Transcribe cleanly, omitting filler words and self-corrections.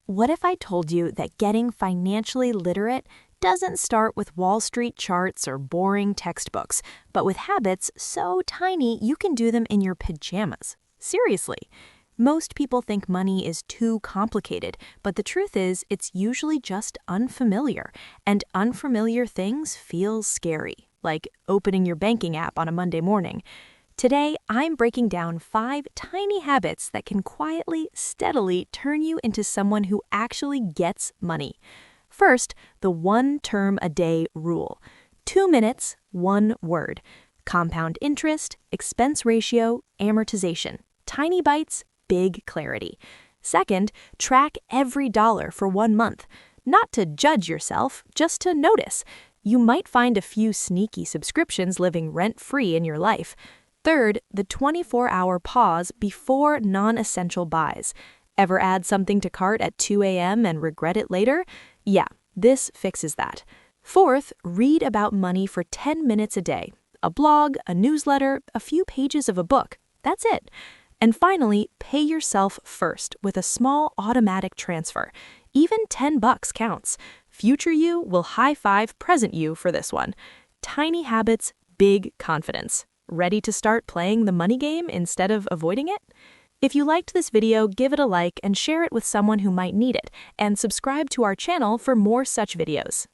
What if I told you that getting financially literate doesn't start with Wall Street charts or boring textbooks, but with habits so tiny you can do them in your pajamas? Seriously. Most people think money is too complicated, but the truth is it's usually just unfamiliar, and unfamiliar things feel scary, like opening your banking app on a Monday morning. Today, I'm breaking down 5 tiny habits that can quietly, steadily turn you into someone who actually gets money. First, the 1 term-a-day rule. 2 minutes, 1 word. Compound interest, expense ratio, amortization. Tiny bites, big clarity. Second, track every dollar for 1 month. Not to judge yourself, just to notice. You might find a few sneaky subscriptions living rent-free in your life. Third, the 24-hour pause before non-essential buys. Ever add something to cart at 2 a.m. and regret it later? Yeah, this fixes that. Fourth, read about money for 10 minutes a day. A blog, a newsletter, a few pages of a book. That's it. And finally, pay yourself first with a small automatic transfer. Even $10 counts. Future you will high-five present you for this one. Tiny habits, big confidence. Ready to start playing the money game instead of avoiding it? If you liked this video, give it a like and share it with someone who might need it, and subscribe to our channel for more such videos.